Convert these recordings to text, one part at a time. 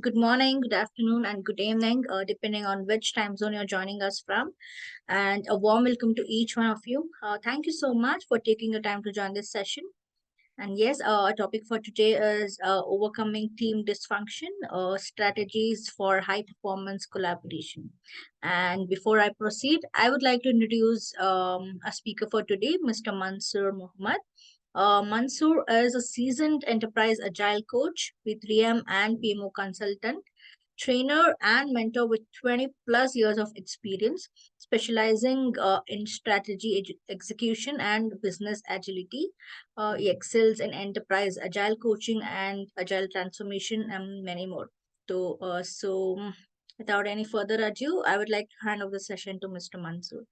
good morning, good afternoon, and good evening, depending on which time zone you're joining us from. And a warm welcome to each one of you. Thank you so much for taking the time to join this session. And yes, our topic for today is overcoming team dysfunction, strategies for high performance collaboration. And before I proceed, I would like to introduce a speaker for today, Mr. Mansoor Mohammed. Mansoor is a seasoned enterprise agile coach with 3M and PMO consultant, trainer and mentor with 20 plus years of experience, specializing in strategy execution and business agility. He excels in enterprise agile coaching and agile transformation and many more. Without any further ado, I would like to hand over the session to Mr. Mansoor.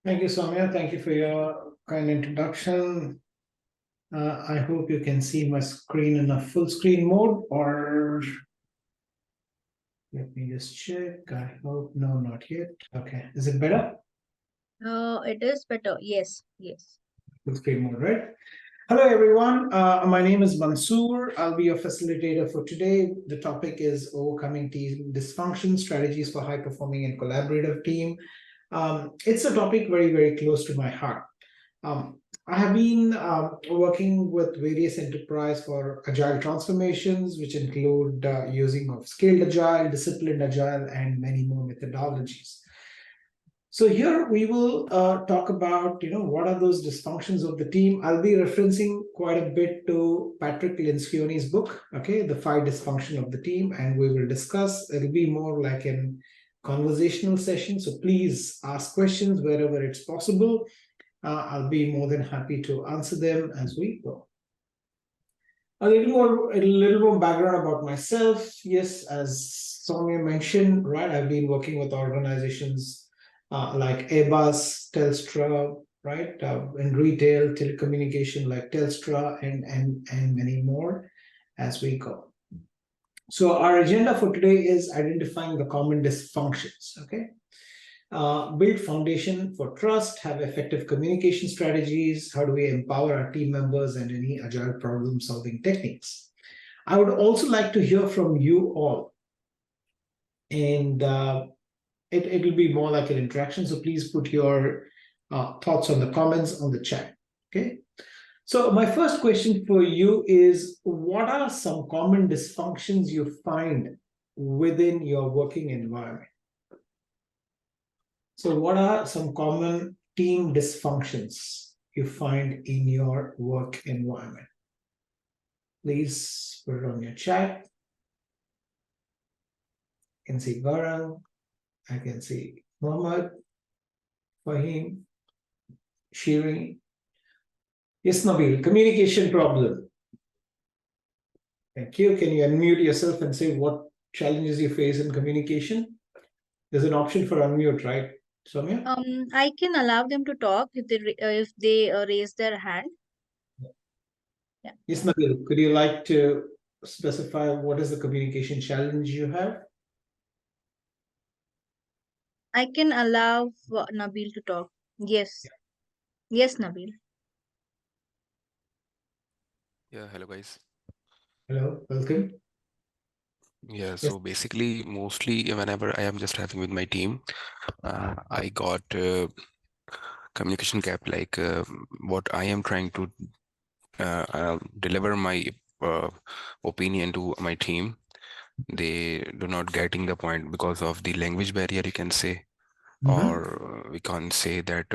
Thank you, Soumya. Thank you for your kind introduction. I hope you can see my screen in a full screen mode, or let me just check. I hope no, not yet. Okay, is it better? It is better. Yes, yes. Full screen mode, right? Hello, everyone. My name is Mansoor. I'll be your facilitator for today. The topic is overcoming team dysfunction, strategies for high-performing and collaborative team. It's a topic very, very close to my heart. I have been working with various enterprise for agile transformations, which include using of scaled agile, disciplined agile, and many more methodologies. So here we will talk about, what are those dysfunctions of the team. I'll be referencing quite a bit to Patrick Lencioni's book, okay, The 5 Dysfunction of the Team, and we will discuss. It'll be more like an conversational session. So please ask questions wherever it's possible. I'll be more than happy to answer them as we go. A little more background about myself. Yes, as Soumya mentioned, right, I've been working with organizations like Airbus, Telstra, right, in retail, telecommunication like Telstra, and many more as we go. So our agenda for today is identifying the common dysfunctions, okay? Build foundation for trust, have effective communication strategies. How do we empower our team members and any agile problem solving techniques? I would also like to hear from you all. And it will be more like an interaction. So please put your thoughts on the comments on the chat. Okay. So my first question for you is, what are some common dysfunctions you find within your working environment? So what are some common team dysfunctions you find in your work environment? Please put it on your chat. I can see Gaurang. I can see Mohammed, Fahim, Shirin. Yes, Nabil, communication problem. Thank you. Can you unmute yourself and say what challenges you face in communication? There's an option for unmute, right, Soumya? I can allow them to talk if they raise their hand. Yeah. Yes, Nabil, could you like to specify what is the communication challenge you have? I can allow Nabil to talk. Yes. Yeah. Yes, Nabil. Yeah, hello guys. Hello, welcome. Yeah, so basically, mostly whenever I am just having with my team, I got communication gap, like what I am trying to deliver my opinion to my team. They do not getting the point because of the language barrier, you can say, or we can say that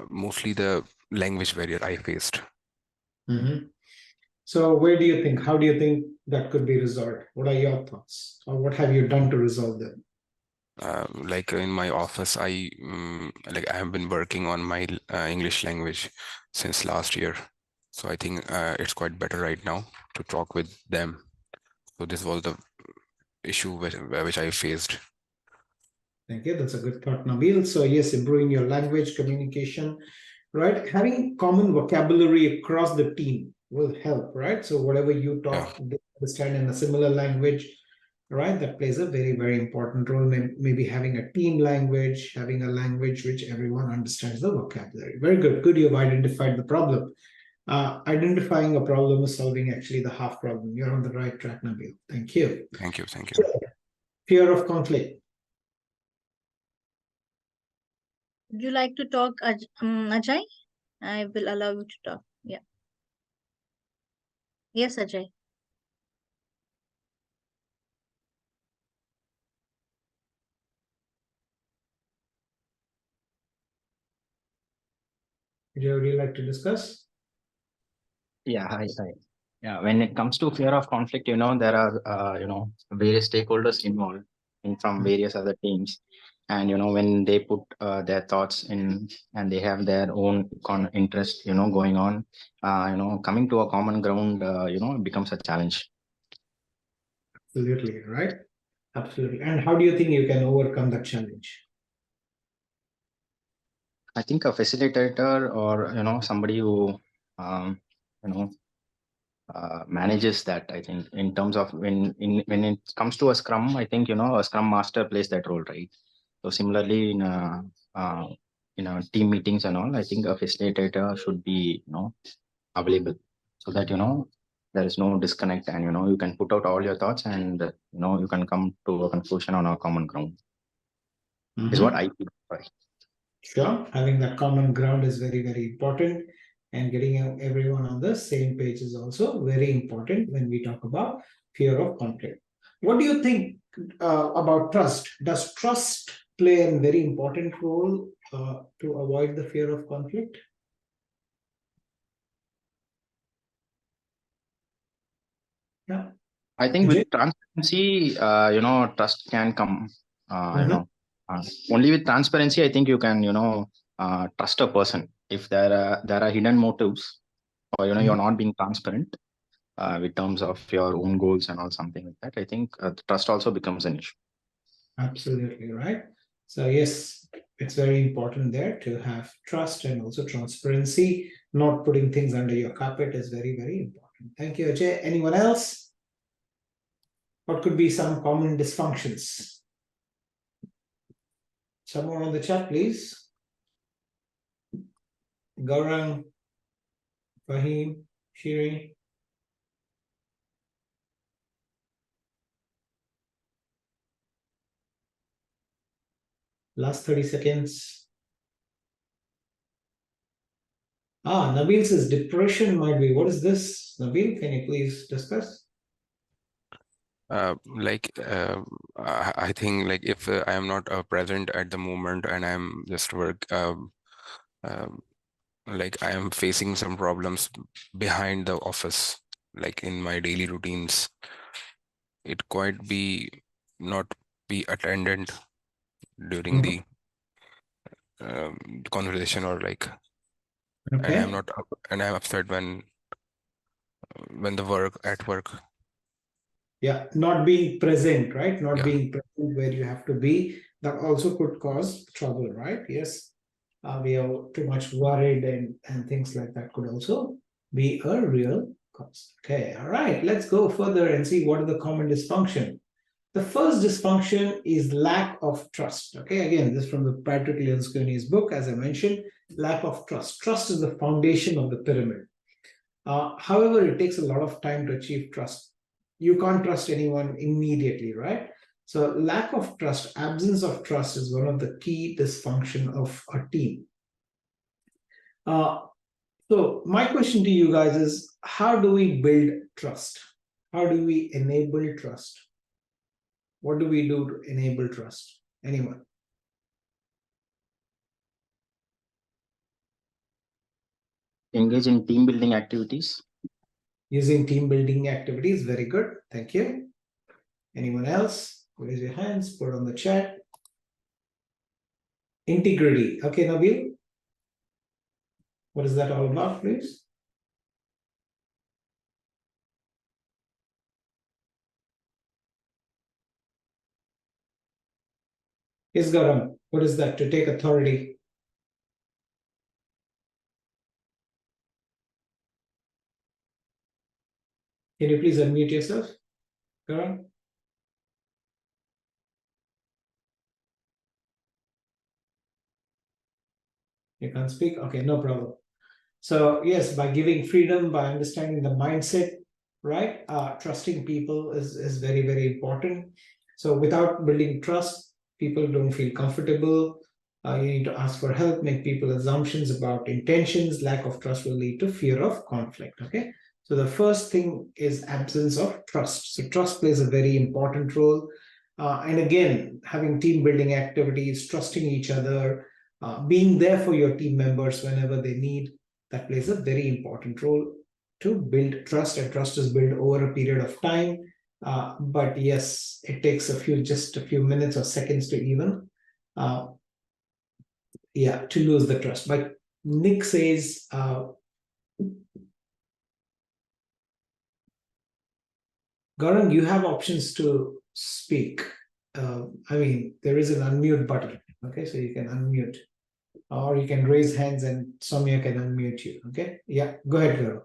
mostly the language barrier I faced. So where do you think, how do you think that could be resolved? What are your thoughts, or what have you done to resolve them? Like in my office, I have been working on my English language since last year. So I think it's quite better right now to talk with them. So this was the issue which I faced. Thank you. That's a good thought, Nabil. So yes, improving your language communication, right? Having common vocabulary across the team will help, right? So whatever you talk, they understand in a similar language, right? That plays a very, very important role. Maybe having a team language, having a language which everyone understands the vocabulary. Very good. Good, you've identified the problem. Identifying a problem is solving actually the half problem. You're on the right track, Nabil. Thank you. Thank you. Thank you. Fear of conflict. Would you like to talk, Ajay? I will allow you to talk. Yeah. Yes, Ajay. Would you like to discuss? Yeah, hi. Yeah, when it comes to fear of conflict, there are, various stakeholders involved from various other teams. And, when they put their thoughts in and they have their own interest, going on, coming to a common ground, becomes a challenge. Absolutely, right? Absolutely. And how do you think you can overcome that challenge? I think a facilitator or, somebody who, you know, manages that. I think in terms of when it comes to a scrum, I think a scrum master plays that role, right? So similarly uh, team meetings and all, I think a facilitator should be available so that there is no disconnect, and you can put out all your thoughts, and you can come to a conclusion on a common ground. Is what I feel. Right. Sure. Having that common ground is very, very important. And getting everyone on the same page is also very important when we talk about fear of conflict. What do you think about trust? Does trust play a very important role to avoid the fear of conflict? Yeah. I think Ajay? with transparency, trust can come. Only with transparency, I think you can, trust a person. If there are hidden motives, or you're not being transparent with terms of your own goals and all, something like that, I think trust also becomes an issue. Absolutely right. So yes, it's very important there to have trust and also transparency. Not putting things under your carpet is very, very important. Thank you, Ajay. Anyone else? What could be some common dysfunctions? Someone on the chat, please. Gaurang, Fahim, Shirin. Last 30 seconds. Nabil says depression might be. What is this? Nabil, can you please discuss? I think like if I am not present at the moment and I'm just like I am facing some problems behind the office, like in my daily routines, it quite be not be attended during the conversation, or like, and I'm Okay. not and I'm upset when the work at work. Yeah, not being present, right? Not Yeah. being present where you have to be. That also could cause trouble, right? Yes. We are too much worried and things like that could also be a real cause. Okay, all right, let's go further and see what are the common dysfunction. The first dysfunction is lack of trust. Okay, again, this is from the Patrick Lencioni's book, as I mentioned, lack of trust. Trust is the foundation of the pyramid. However, it takes a lot of time to achieve trust. You can't trust anyone immediately, right? So lack of trust, absence of trust is one of the key dysfunction of a team. So my question to you guys is, how do we build trust? How do we enable trust? What do we do to enable trust? Anyone? Engage in team building activities. Using team building activities, very good. Thank you. Anyone else? Raise your hands, put on the chat. Integrity. Okay, Nabil. What is that all about, please? Yes, Garam. What is that? To take authority. Can you please unmute yourself, Garam? You can't speak? Okay, no problem. So yes, by giving freedom, by understanding the mindset, right? Trusting people is very, very important. So without building trust, people don't feel comfortable. You need to ask for help, make people assumptions about intentions. Lack of trust will lead to fear of conflict. Okay. So the first thing is absence of trust. So trust plays a very important role. And again, having team building activities, trusting each other, being there for your team members whenever they need, that plays a very important role to build trust, and trust is built over a period of time. But yes, it takes just a few minutes or seconds to even, to lose the trust. But Nick says, Gaurang, you have options to speak. I mean, there is an unmute button. Okay, so you can unmute, or you can raise hands and Soumya can unmute you. Okay, yeah, go ahead, Gaurang.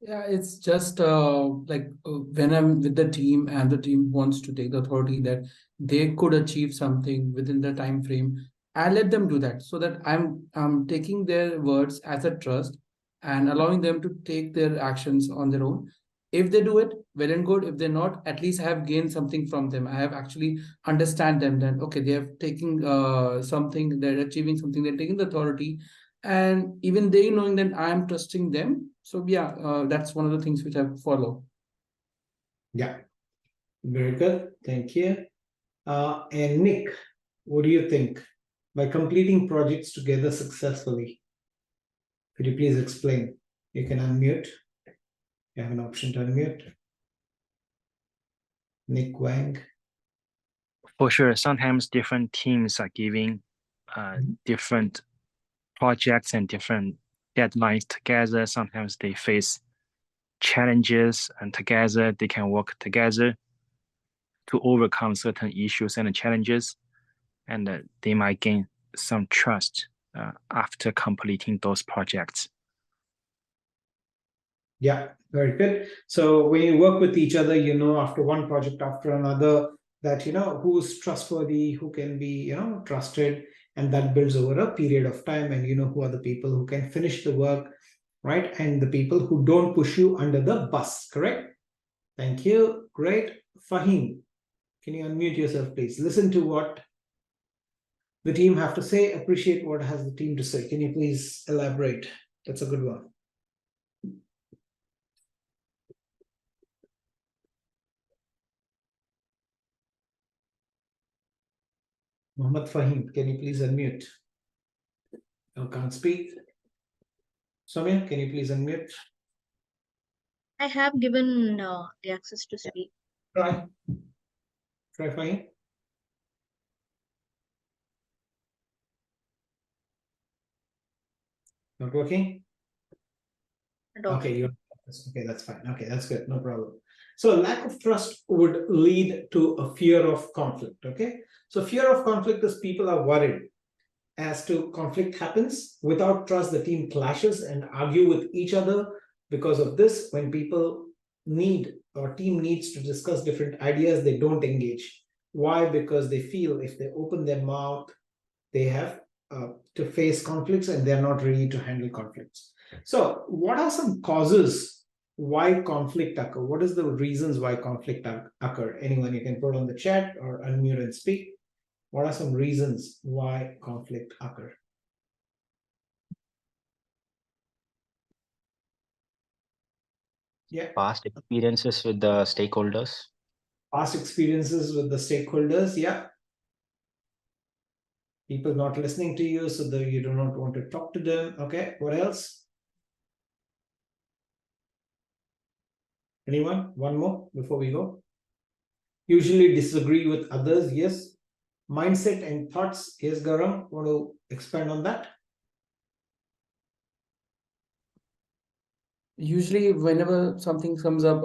Yeah, it's just when I'm with the team and the team wants to take the authority that they could achieve something within the time frame, I let them do that so that I'm taking their words as a trust and allowing them to take their actions on their own. If they do it, well and good. If they're not, at least I have gained something from them. I have actually understand them that okay, they have taken something, they're achieving something, they're taking the authority, and even they knowing that I am trusting them. So yeah, that's one of the things which I follow. Yeah, very good. Thank you. And Nick, what do you think? By completing projects together successfully, could you please explain? You can unmute. You have an option to unmute. Nick Wang. For sure, sometimes different teams are giving different projects and different deadlines together. Sometimes they face challenges, and together they can work together to overcome certain issues and challenges, and they might gain some trust after completing those projects. Yeah, very good. So when you work with each other, after one project after another, that who's trustworthy, who can be trusted, and that builds over a period of time. And who are the people who can finish the work, right? And the people who don't push you under the bus. Correct? Thank you. Great. Fahim, can you unmute yourself, please? Listen to what the team have to say. Appreciate what has the team to say. Can you please elaborate? That's a good one. Mohammed Fahim, can you please unmute? No, can't speak. Soumya, can you please unmute? I have given the access to speak. Try. Try Fahim. Not working? Okay, okay, that's fine. Okay, that's good. No problem. So lack of trust would lead to a fear of conflict. Okay. So fear of conflict is people are worried as to conflict happens. Without trust, the team clashes and argue with each other. Because of this, when people need or team needs to discuss different ideas, they don't engage. Why? Because they feel if they open their mouth, they have to face conflicts and they're not ready to handle conflicts. So what are some causes why conflict occur? What is the reasons why conflict occur? Anyone, you can put on the chat or unmute and speak. What are some reasons why conflict occur? Yeah. Past experiences with the stakeholders. Past experiences with the stakeholders. Yeah. People not listening to you, so that you do not want to talk to them. Okay. What else? Anyone? One more before we go. Usually disagree with others. Yes. Mindset and thoughts. Yes, Gaurang, want to expand on that? Usually, whenever something comes up,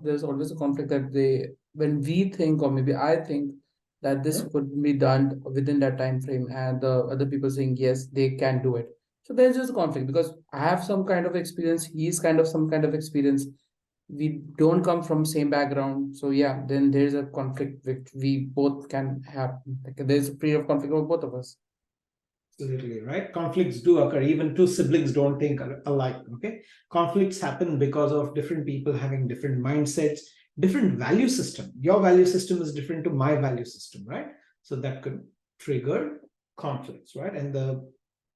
there's always a conflict that when we think, or maybe I think that this could be done within that time frame, and the other people saying yes, they can do it. So there's just a conflict because I have some kind of experience, he's kind of some kind of experience. We don't come from same background, so yeah, then there's a conflict which we both can have. Like, there's a period of conflict with both of us. Absolutely, right? Conflicts do occur. Even two siblings don't think alike, okay? Conflicts happen because of different people having different mindsets, different value system. Your value system is different to my value system, right? So that could trigger conflicts, right? And the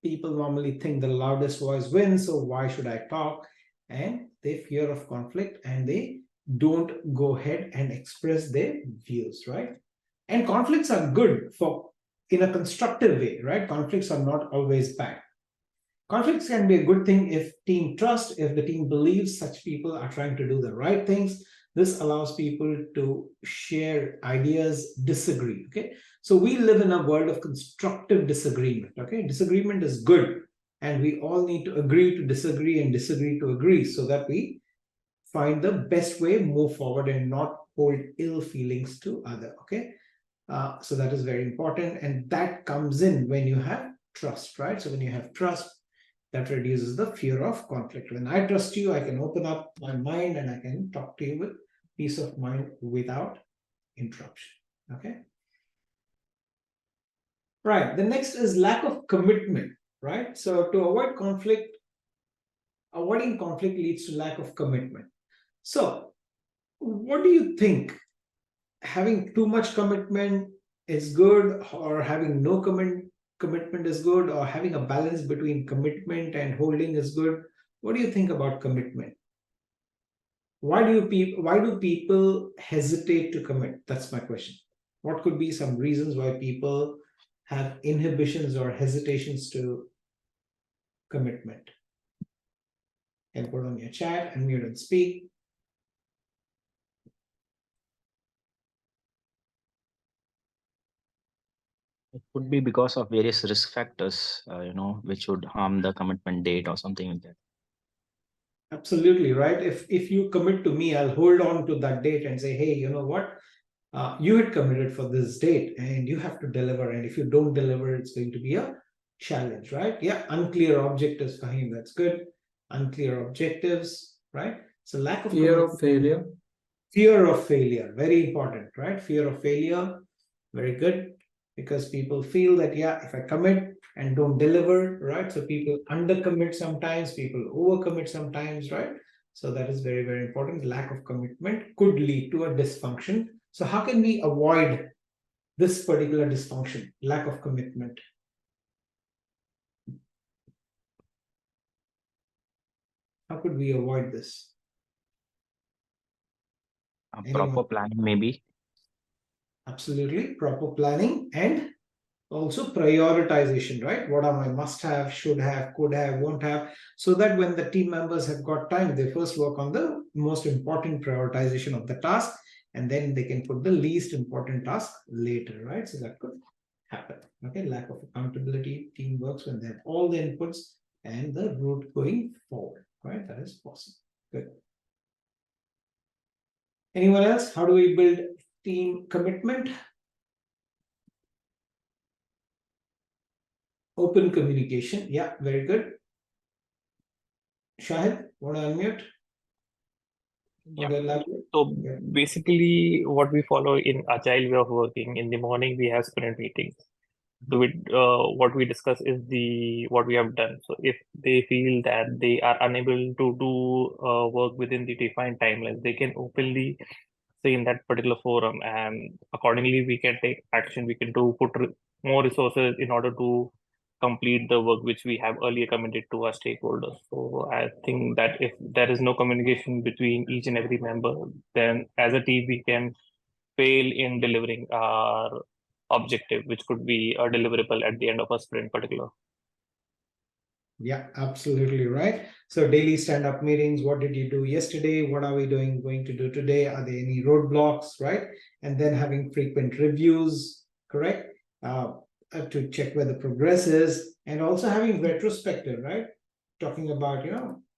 people normally think the loudest voice wins, so why should I talk? And they fear of conflict and they don't go ahead and express their views, right? And conflicts are good for in a constructive way, right? Conflicts are not always bad. Conflicts can be a good thing if team trust, if the team believes such people are trying to do the right things. This allows people to share ideas, disagree, okay? So we live in a world of constructive disagreement, okay? Disagreement is good, and we all need to agree to disagree and disagree to agree so that we find the best way, move forward, and not hold ill feelings to other, okay? So that is very important, and that comes in when you have trust, right? So when you have trust, that reduces the fear of conflict. When I trust you, I can open up my mind and I can talk to you with peace of mind without interruption, okay? Right, the next is lack of commitment, right? So to avoid conflict, avoiding conflict leads to lack of commitment. So what do you think? Having too much commitment is good, or having no commitment is good, or having a balance between commitment and holding is good? What do you think about commitment? Why do people hesitate to commit? That's my question. What could be some reasons why people have inhibitions or hesitations to commitment? And put on your chat, unmute and speak. It could be because of various risk factors, which would harm the commitment date or something like that. Absolutely, right? If you commit to me, I'll hold on to that date and say, hey, you know what? You had committed for this date and you have to deliver. And if you don't deliver, it's going to be a challenge, right? Yeah, unclear objectives, Fahim, that's good. Unclear objectives, right? So lack of Fear of failure. Fear of failure, very important, right? Fear of failure, very good, because people feel that, yeah, if I commit and don't deliver, right? So people undercommit sometimes, people overcommit sometimes, right? So that is very, very important. Lack of commitment could lead to a dysfunction. So how can we avoid this particular dysfunction, lack of commitment? How could we avoid this? Proper planning, maybe. Absolutely, proper planning and also prioritization, right? What are my must-have, should have, could have, won't have, so that when the team members have got time, they first work on the most important prioritization of the task, and then they can put the least important task later, right? So that could happen, okay? Lack of accountability, team works when they have all the inputs and the route going forward, right? That is possible. Good. Anyone else? How do we build team commitment? Open communication. Yeah, very good. Shahid, want to unmute? Yeah. So basically, what we follow in Agile way of working, in the morning we have sprint meetings. So what we discuss is what we have done. So if they feel that they are unable to do work within the defined timelines, they can openly say in that particular forum, and accordingly we can take action. We can put more resources in order to complete the work which we have earlier committed to our stakeholders. So I think that if there is no communication between each and every member, then as a team we can fail in delivering our objective, which could be a deliverable at the end of a sprint particular. Yeah, absolutely right. So daily stand-up meetings, what did you do yesterday? What are we going to do today? Are there any roadblocks, right? And then having frequent reviews, correct? To check where the progress is, and also having retrospective, right? Talking about,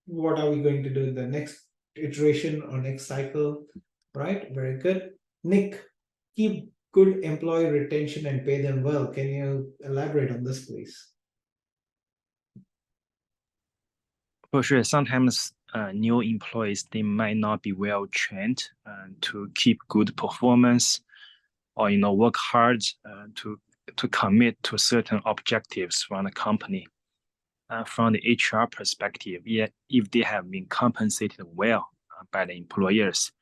what are we going to do in the next iteration or next cycle, right? Very good. Nick, keep good employee retention and pay them well. Can you elaborate on this, please? For sure, sometimes new employees, they might not be well trained to keep good performance, or work hard to to commit to certain objectives from the company. From the HR perspective, if they have been compensated well by the employers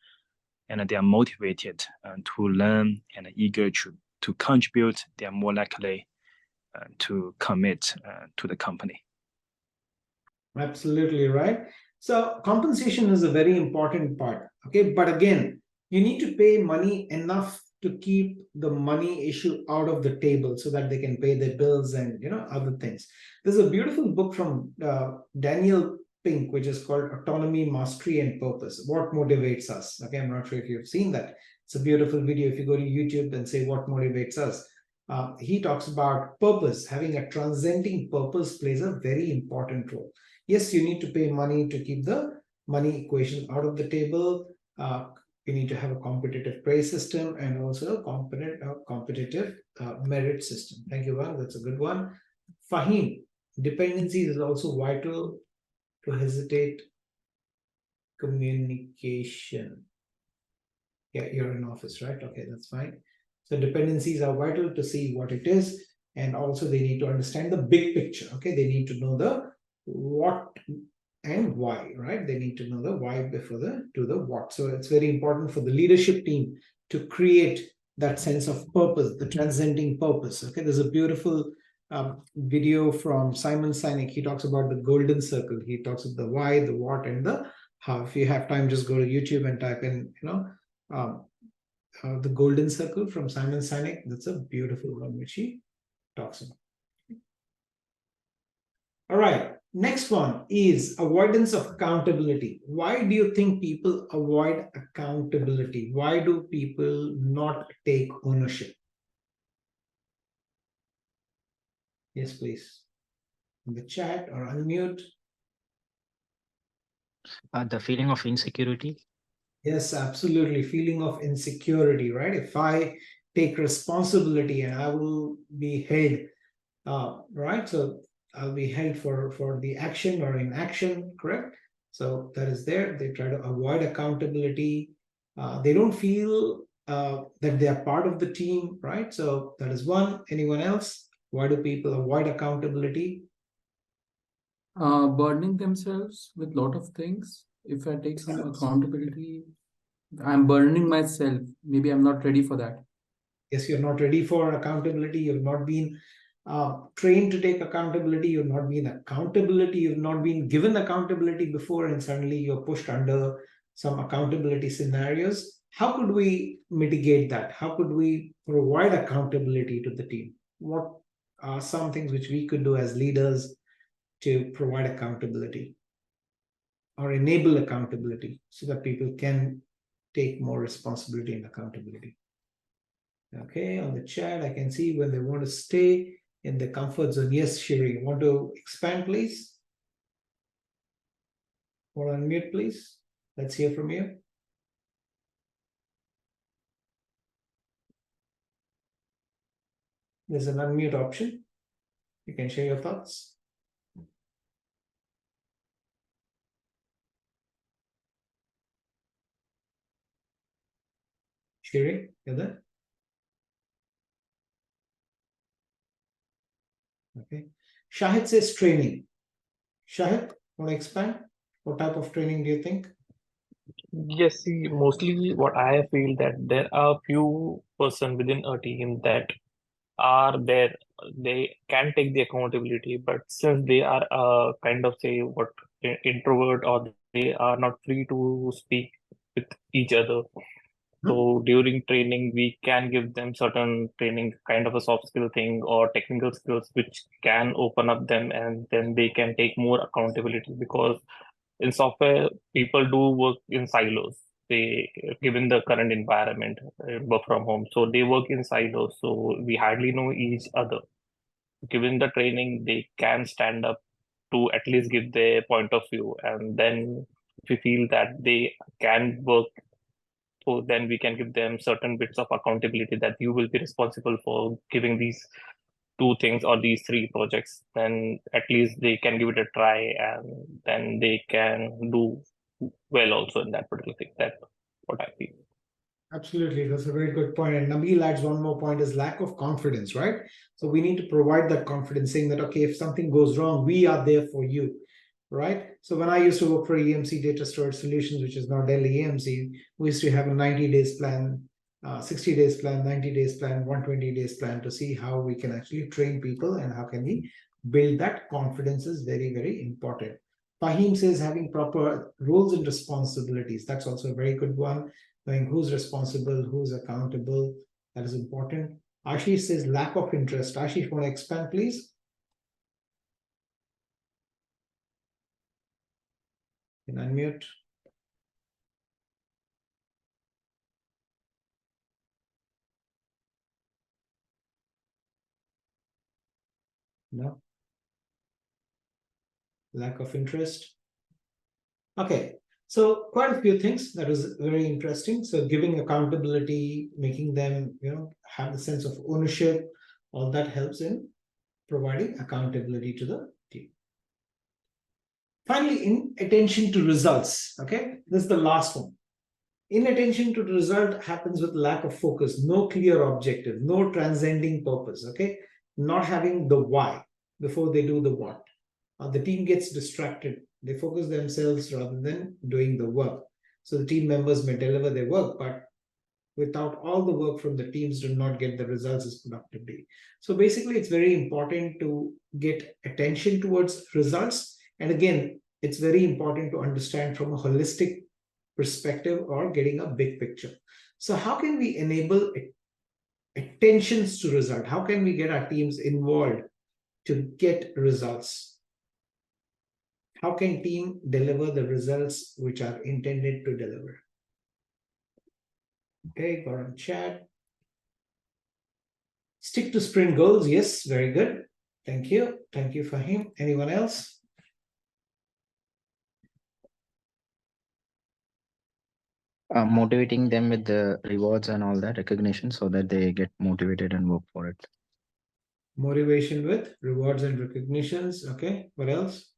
and they are motivated to learn and eager to contribute, they are more likely to commit to the company. Absolutely right. So compensation is a very important part. Okay, but again, you need to pay money enough to keep the money issue out of the table so that they can pay their bills and other things. There's a beautiful book from Daniel Pink, which is called Autonomy, Mastery, and Purpose. What motivates us? Okay, I'm not sure if you've seen that. It's a beautiful video. If you go to YouTube and say what motivates us, he talks about purpose. Having a transcending purpose plays a very important role. Yes, you need to pay money to keep the money equation out of the table. You need to have a competitive pay system and also a competitive merit system. Thank you, Van. That's a good one. Fahim, dependencies is also vital to hesitate communication. Yeah, you're in office, right? Okay, that's fine. So dependencies are vital to see what it is. And also they need to understand the big picture. Okay, they need to know the what and why, right? They need to know the why before the what. So it's very important for the leadership team to create that sense of purpose, the transcending purpose. Okay, there's a beautiful video from Simon Sinek. He talks about the golden circle. He talks about the why, the what, and the how. If you have time, just go to YouTube and type in, the golden circle from Simon Sinek. That's a beautiful one which he talks about. All right. Next one is avoidance of accountability. Why do you think people avoid accountability? Why do people not take ownership? Yes, please. In the chat or unmute. The feeling of insecurity. Yes, absolutely. Feeling of insecurity, right? If I take responsibility and I will be held, right? So I'll be held for the action or inaction, correct? So that is there. They try to avoid accountability. They don't feel that they are part of the team, right? So that is one. Anyone else? Why do people avoid accountability? Burdening themselves with a lot of things. If I take some accountability, I'm burdening myself. Maybe I'm not ready for that. Yes, you're not ready for accountability. You've not been trained to take accountability. You've not been accountability. You've not been given accountability before, and suddenly you're pushed under some accountability scenarios. How could we mitigate that? How could we provide accountability to the team? What are some things which we could do as leaders to provide accountability or enable accountability so that people can take more responsibility and accountability? Okay, on the chat, I can see when they want to stay in the comfort zone. Yes, Shiri, want to expand, please? Want to unmute, please? Let's hear from you. There's an unmute option. You can share your thoughts. Shiri, you there? Okay. Shahid says training. Shahid, want to expand? What type of training do you think? Yes, see, mostly what I feel that there are few person within a team that are there. They can take the accountability, but since they are kind of say what introvert or they are not free to speak with each other. So during training, we can give them certain training, kind of a soft skill thing or technical skills, which can open up them and then they can take more accountability because in software, people do work in silos. They, given the current environment, work from home, so they work in silos. So we hardly know each other. Given the training, they can stand up to at least give their point of view, and then if we feel that they can work, so then we can give them certain bits of accountability that you will be responsible for giving these two things or these three projects. Then at least they can give it a try, and then they can do well also in that particular thing. That's what I feel. Absolutely. That's a very good point. And Nabil adds one more point is lack of confidence, right? So we need to provide that confidence, saying that, okay, if something goes wrong, we are there for you, right? So when I used to work for EMC Data Storage Solutions, which is now Dell EMC, we used to have a 90 days plan, 60 days plan, 90 days plan, 120 days plan to see how we can actually train people and how can we build that confidence is very, very important. Fahim says having proper roles and responsibilities. That's also a very good one. Knowing who's responsible, who's accountable, that is important. Ashish says lack of interest. Ashish, want to expand, please? You can unmute. No. Lack of interest. Okay. So quite a few things that was very interesting. So giving accountability, making them, have a sense of ownership, all that helps in providing accountability to the team. Finally, inattention to results. Okay, this is the last one. Inattention to the result happens with lack of focus, no clear objective, no transcending purpose. Okay, not having the why before they do the what. The team gets distracted. They focus themselves rather than doing the work. So the team members may deliver their work, but without all the work from the teams, do not get the results as productively. So basically, it's very important to get attention towards results. And again, it's very important to understand from a holistic perspective or getting a big picture. So how can we enable attentions to result? How can we get our teams involved to get results? How can team deliver the results which are intended to deliver? Okay, got on chat. Stick to sprint goals. Yes, very good. Thank you. Thank you, Fahim. Anyone else? Motivating them with the rewards and all that recognition so that they get motivated and work for it. Motivation with rewards and recognitions. Okay, what else?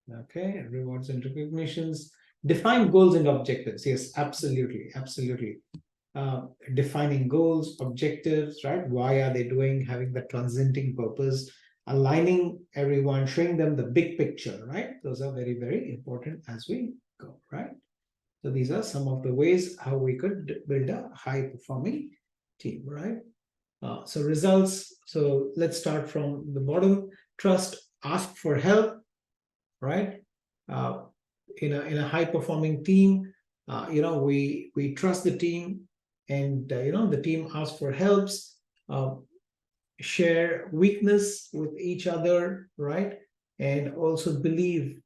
Okay, rewards and recognitions. Define goals and objectives. Yes, absolutely, absolutely. Defining goals, objectives, right? Why are they doing, having the transcending purpose, aligning everyone, showing them the big picture, right? Those are very, very important as we go, right? So these are some of the ways how we could build a high-performing team, right? So results. So let's start from the bottom. Trust, ask for help, right? In a high-performing team, we trust the team, and the team asks for helps, share weakness with each other, right? And also believe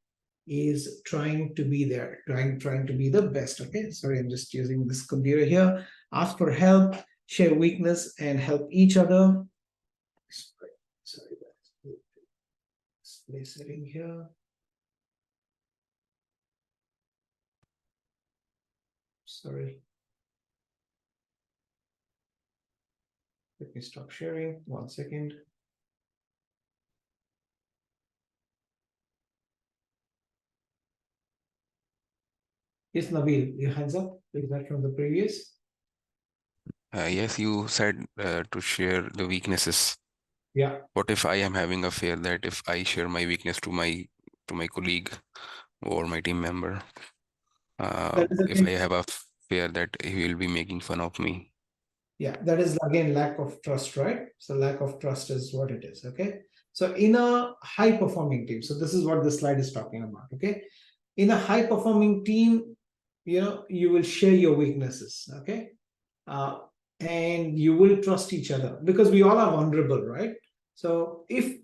is trying to be there, trying to be the best. Okay, sorry, I'm just using this computer here. Ask for help, share weakness, and help each other. Sorry, display setting here. Sorry. Let me stop sharing. 1 second. Yes, Nabil, your hands up. Is that from the previous? Yes, you said to share the weaknesses. Yeah. What if I am having a fear that if I share my weakness to my colleague or my team member, if I have a fear that he will be making fun of me? Yeah, that is again lack of trust, right? So lack of trust is what it is. Okay. So in a high performing team, so this is what the slide is talking about. Okay. In a high performing team, you will share your weaknesses. Okay. And you will trust each other because we all are vulnerable, right? So if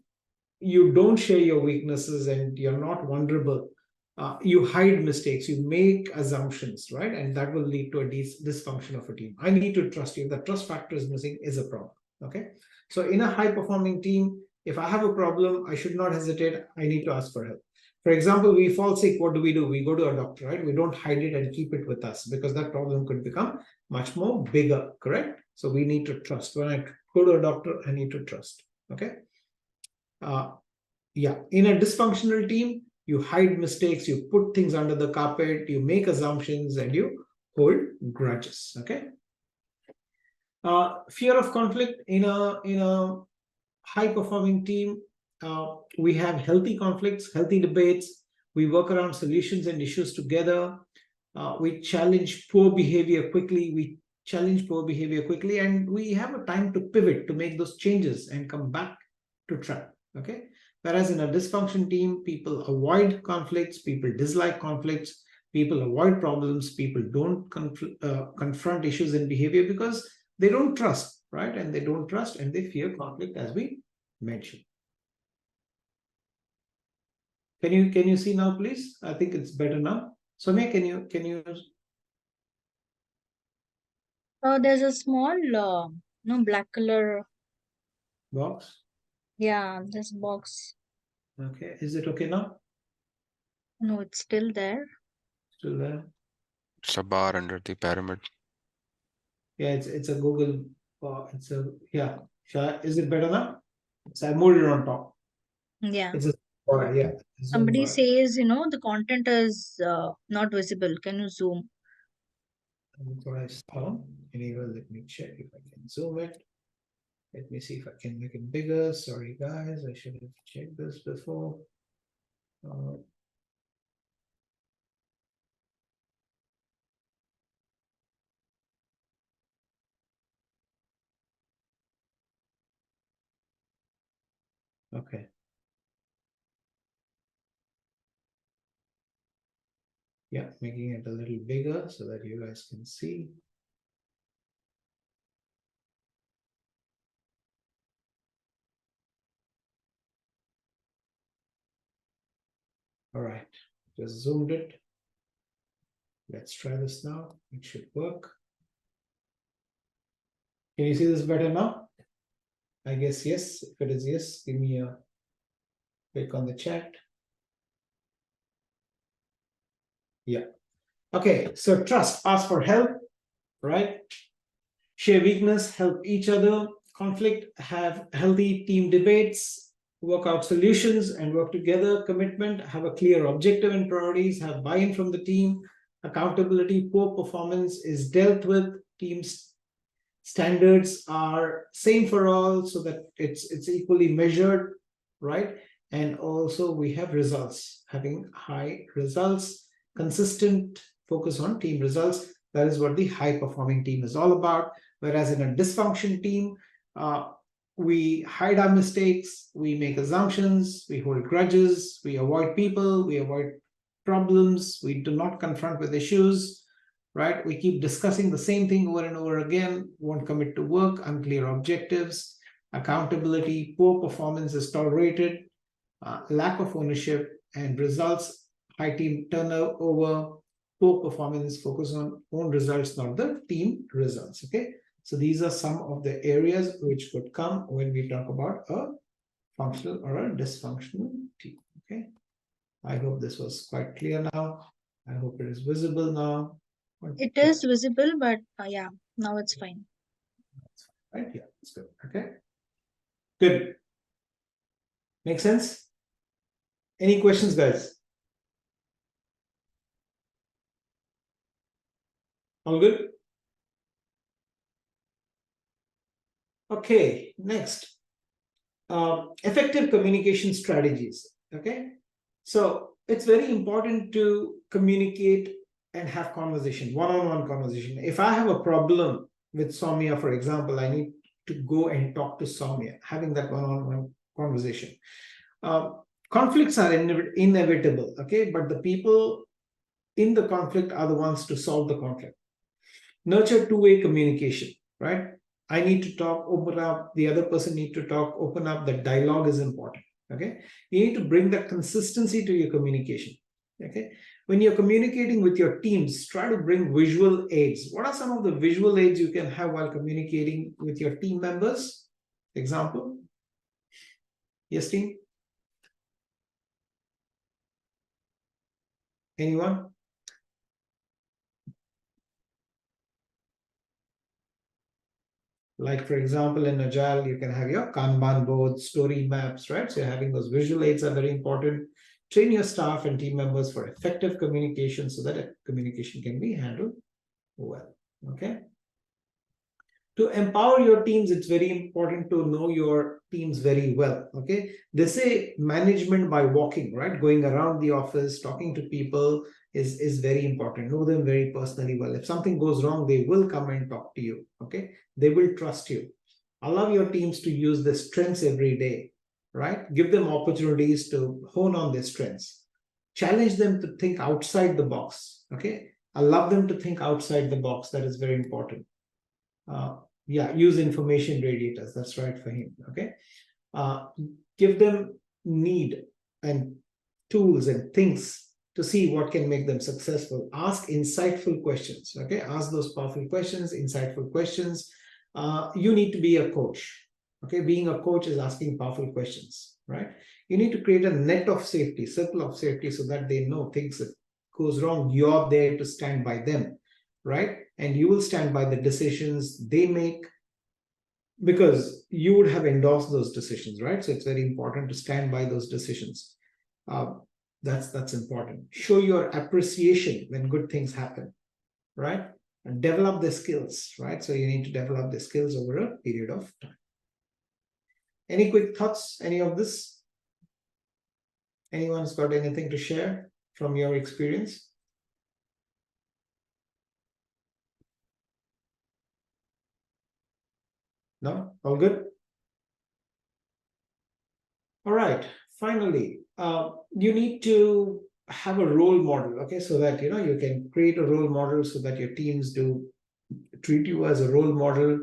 you don't share your weaknesses and you're not vulnerable, you hide mistakes, you make assumptions, right? And that will lead to a dysfunction of a team. I need to trust you. If the trust factor is missing, is a problem. Okay. So in a high performing team, if I have a problem, I should not hesitate. I need to ask for help. For example, we fall sick. What do? We go to a doctor, right? We don't hide it and keep it with us because that problem could become much more bigger, correct? So we need to trust. When I go to a doctor, I need to trust. Okay. Yeah, in a dysfunctional team, you hide mistakes, you put things under the carpet, you make assumptions, and you hold grudges. Okay. Fear of conflict in a high-performing team. We have healthy conflicts, healthy debates. We work around solutions and issues together. We challenge poor behavior quickly. And we have a time to pivot to make those changes and come back to track. Okay. Whereas in a dysfunction team, people avoid conflicts, people dislike conflicts, people avoid problems, people don't confront issues and behavior because they don't trust, right? And they don't trust and they fear conflict, as we mentioned. Can you see now, please? I think it's better now. Soumya, can you? There's a small, black color. Box. Yeah, this box. Okay. Is it okay now? No, it's still there. Still there? It's a bar under the pyramid. Yeah, it's a Google. Yeah. Is it better now? So I moved it on top. Yeah. It's a bar, yeah. Somebody bar. says, the content is not visible. Can you zoom? That's what I saw. Anyway, let me check if I can zoom it. Let me see if I can make it bigger. Sorry, guys. I should have checked this before. Okay. Yeah, making it a little bigger so that you guys can see. All right, just zoomed it. Let's try this now. It should work. Can you see this better now? I guess yes. If it is yes, give me a click on the chat. Yeah. Okay, so trust, ask for help, right? Share weakness, help each other. Conflict, have healthy team debates, work out solutions and work together. Commitment, have a clear objective and priorities, have buy-in from the team. Accountability, poor performance is dealt with. Teams standards are same for all so that it's equally measured, right? And also we have results, having high results, consistent focus on team results. That is what the high performing team is all about. Whereas in a dysfunction team, we hide our mistakes, we make assumptions, we hold grudges, we avoid people, we avoid problems, we do not confront with issues, right? We keep discussing the same thing over and over again, won't commit to work, unclear objectives, accountability, poor performance is tolerated, lack of ownership, and results, high team turnover, poor performance, focus on own results, not the team results, okay? So these are some of the areas which could come when we talk about a functional or a dysfunctional team, okay? I hope this was quite clear now. I hope it is visible now. It is visible, but yeah, now it's fine. Right? Yeah, it's good. Okay. Good. Make sense? Any questions, guys? All good? Okay, next. Effective communication strategies. Okay. So it's very important to communicate and have conversation, one-on-one conversation. If I have a problem with Soumya, for example, I need to go and talk to Soumya, having that one-on-one conversation. Conflicts are inevitable, okay? But the people in the conflict are the ones to solve the conflict. Nurture two-way communication, right? I need to talk, open up, the other person need to talk, open up. The dialogue is important, okay? You need to bring that consistency to your communication, okay? When you're communicating with your teams, try to bring visual aids. What are some of the visual aids you can have while communicating with your team members? Example? Yes, team? Anyone? Like, for example, in Agile, you can have your Kanban boards, story maps, right? So having those visual aids are very important. Train your staff and team members for effective communication so that communication can be handled well. Okay. To empower your teams, it's very important to know your teams very well. Okay. They say management by walking, right? Going around the office, talking to people is very important. Know them very personally well. If something goes wrong, they will come and talk to you. Okay. They will trust you. Allow your teams to use their strengths every day, right? Give them opportunities to hone on their strengths. Challenge them to think outside the box. Okay. Allow them to think outside the box. That is very important. Use information radiators. That's right for him. Okay. Give them need and tools and things to see what can make them successful. Ask insightful questions. Okay. Ask those powerful questions, insightful questions. You need to be a coach. Okay. Being a coach is asking powerful questions, right? You need to create a net of safety, circle of safety, so that they know things that goes wrong, you're there to stand by them, right? And you will stand by the decisions they make because you would have endorsed those decisions, right? So it's very important to stand by those decisions. That's important. Show your appreciation when good things happen, right? And develop the skills, right? So you need to develop the skills over a period of time. Any quick thoughts? Any of this? Anyone's got anything to share from your experience? No? All good? All right. Finally, you need to have a role model, okay? So that, you can create a role model so that your teams do treat you as a role model.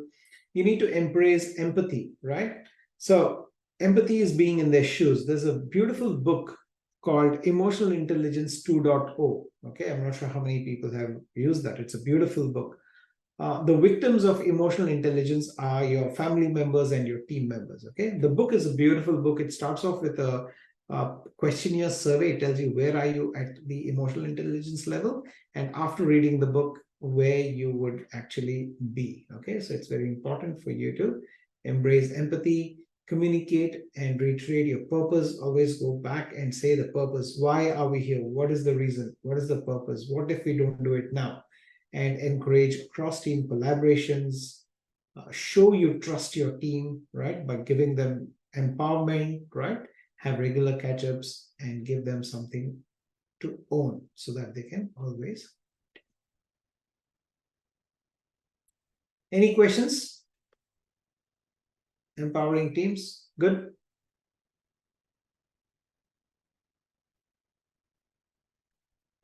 You need to embrace empathy, right? So empathy is being in their shoes. There's a beautiful book called Emotional Intelligence 2.0. Okay, I'm not sure how many people have used that. It's a beautiful book. The victims of emotional intelligence are your family members and your team members. Okay, the book is a beautiful book. It starts off with a questionnaire survey. It tells you where are you at the emotional intelligence level, and after reading the book, where you would actually be. Okay, so it's very important for you to embrace empathy, communicate, and reiterate your purpose. Always go back and say the purpose. Why are we here? What is the reason? What is the purpose? What if we don't do it now? And encourage cross-team collaborations. Show you trust your team, right? By giving them empowerment, right? Have regular catch-ups and give them something to own so that they can always. Any questions? Empowering teams, good.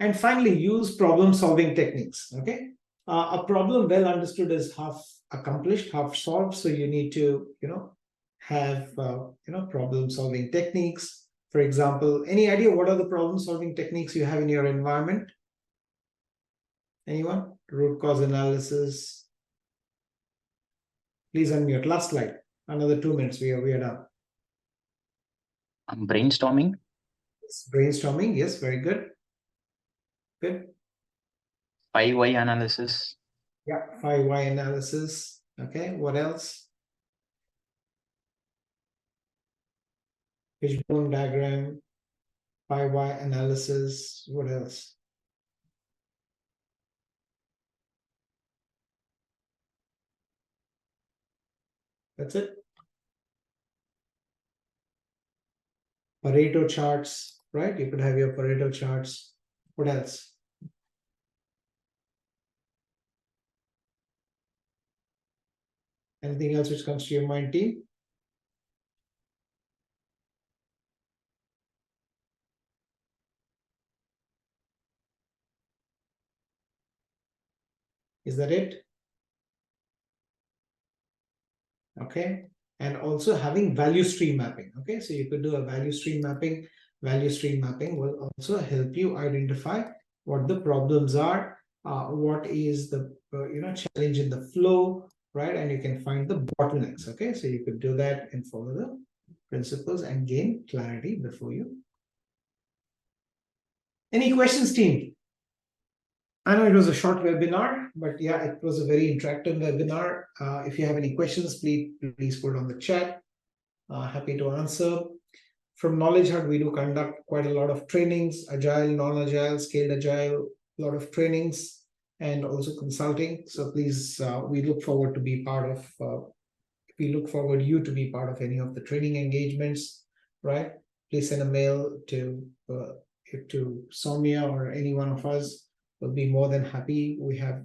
And finally, use problem-solving techniques. Okay, a problem well understood is half accomplished, half solved. So you need to, have problem-solving techniques. For example, any idea what are the problem-solving techniques you have in your environment? Anyone? Root cause analysis. Please unmute. Last slide. Another 2 minutes. We are done. Brainstorming. Brainstorming. Yes, very good. Good. 5 why analysis. Yeah, 5 why analysis. Okay, what else? Fishbone diagram, 5 why analysis. What else? That's it. Pareto charts, right? You could have your Pareto charts. What else? Anything else which comes to your mind, team? Is that it? Okay. And also having value stream mapping. Okay. So you could do a value stream mapping. Value stream mapping will also help you identify what the problems are, what is the challenge in the flow, right? And you can find the bottlenecks. Okay. So you could do that and follow the principles and gain clarity before you. Any questions, team? I know it was a short webinar, but yeah, it was a very interactive webinar. If you have any questions, please put it on the chat. Happy to answer. from KnowledgeHut, we do conduct quite a lot of trainings, agile, non-agile, scaled agile, a lot of trainings, and also consulting. So please, we look forward to be part of, we look forward you to be part of any of the training engagements, right? Please send a mail to Soumya or any one of us. We'll be more than happy. We have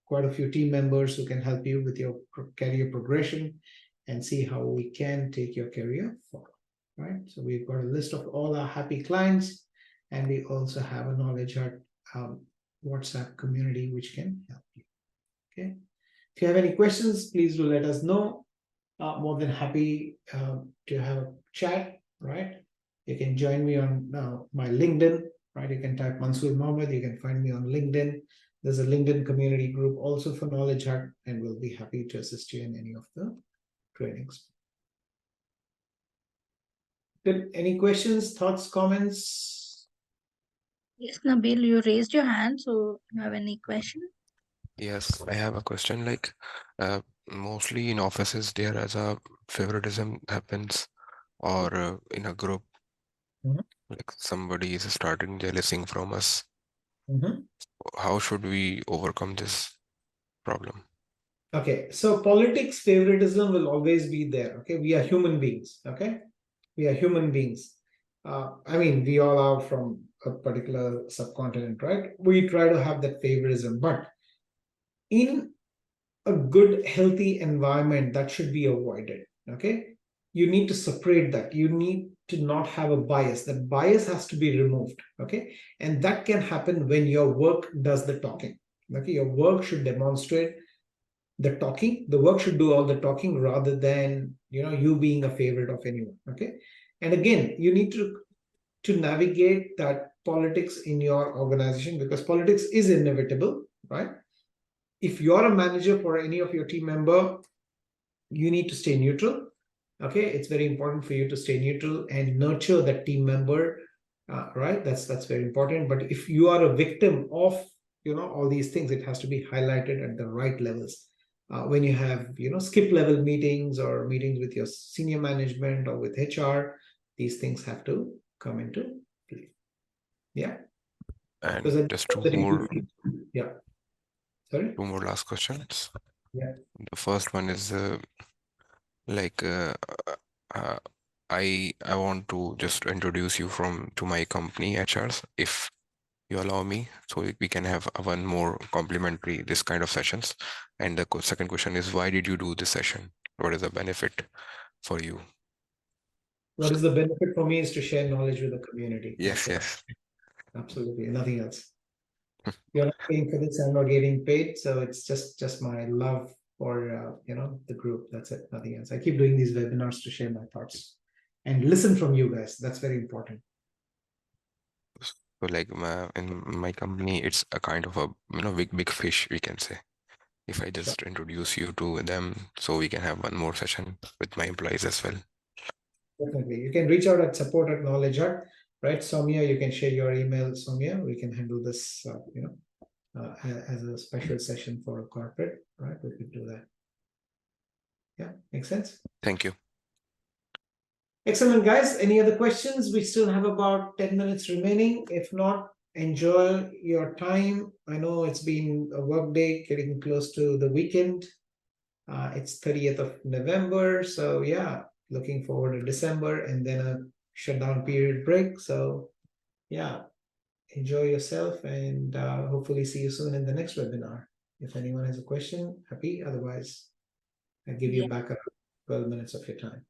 quite a few team members who can help you with your career progression and see how we can take your career forward, right? So we've got a list of all our happy clients, and we also have a KnowledgeHut WhatsApp community which can help you. Okay. If you have any questions, please do let us know. More than happy to have a chat, right? You can join me on my LinkedIn, right? You can type Mansoor Mohammed. You can find me on LinkedIn. There's a LinkedIn community group also for KnowledgeHut, and we'll be happy to assist you in any of the trainings. Good. Any questions, thoughts, comments? Yes, Nabil, you raised your hand, so you have any question? Yes, I have a question. Like, mostly in offices, there as a favoritism happens, or in a group, like somebody is starting jealousing from us. How should we overcome this problem? Okay, so politics, favoritism will always be there. Okay, we are human beings. Okay, we are human beings. I mean, we all are from a particular subcontinent, right? We try to have that favoritism, but in a good, healthy environment, that should be avoided. Okay, you need to separate that. You need to not have a bias. That bias has to be removed. Okay, and that can happen when your work does the talking. Okay, your work should demonstrate the talking. The work should do all the talking rather than you being a favorite of anyone. Okay, and again, you need to navigate that politics in your organization, because politics is inevitable, right? If you're a manager for any of your team member, you need to stay neutral. Okay, it's very important for you to stay neutral and nurture that team member, right? That's very important. But if you are a victim of all these things, it has to be highlighted at the right levels. When you have skip level meetings or meetings with your senior management or with HR, these things have to come into play. Yeah. And just two more. Yeah. Sorry. Two more last questions. Yeah. The first one is like I want to just introduce you to my company HRs, if you allow me, so we can have one more complimentary this kind of sessions. And the second question is, why did you do this session? What is the benefit for you? What is the benefit for me is to share knowledge with the community. Yes, yes. Absolutely, nothing else. You're not paying for this, I'm not getting paid, so it's just my love for the group. That's it, nothing else. I keep doing these webinars to share my thoughts and listen from you guys. That's very important. So like in my company, it's a kind of a big fish, we can say. If I just introduce you to them, so we can have one more session with my employees as well. Definitely, you can reach out at support@KnowledgeHut, right? Soumya, you can share your email. Soumya, we can handle this, as a special session for a corporate, right? We could do that. Yeah, makes sense. Thank you. Excellent, guys. Any other questions? We still have about 10 minutes remaining. If not, enjoy your time. I know it's been a work day, getting close to the weekend. It's 30th of November. So yeah, looking forward to December and then a shutdown period break. So yeah, enjoy yourself, and hopefully see you soon in the next webinar. If anyone has a question, happy. Otherwise, I give you back 12 minutes of your time.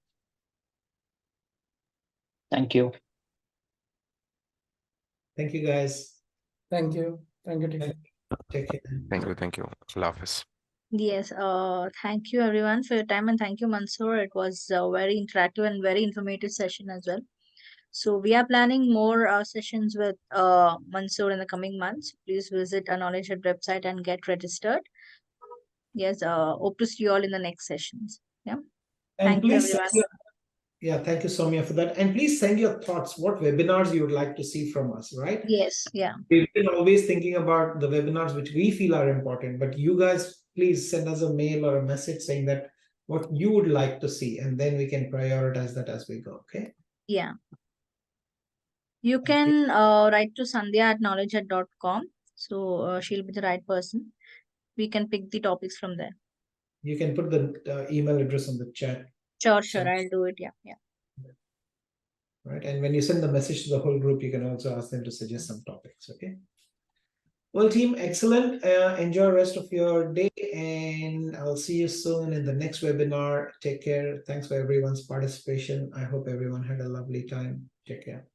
Thank you. Thank you, guys. Thank you. Thank you. Take care. Thank you. Allah Hafiz. Yes, thank you everyone for your time, and thank you, Mansoor. It was a very interactive and very informative session as well. So we are planning more sessions with Mansoor in the coming months. Please visit our KnowledgeHut website and get registered. Yes, hope to see you all in the next sessions. Yeah. And Thank you, please, everyone. yeah, thank you, Soumya, for that. And please send your thoughts, what webinars you would like to see from us, right? Yes, yeah. We've been always thinking about the webinars which we feel are important, but you guys, please send us a mail or a message saying that what you would like to see, and then we can prioritize that as we go, okay? Yeah. You Thank you. can write to Sandhya at knowledgehut.com. So she'll be the right person. We can pick the topics from there. You can put the email address on the chat, Sure, So- I'll do it. Yeah. right? And when you send the message to the whole group, you can also ask them to suggest some topics, okay? Well, team, excellent. Enjoy the rest of your day, and I'll see you soon in the next webinar. Take care. Thanks for everyone's participation. I hope everyone had a lovely time. Take care.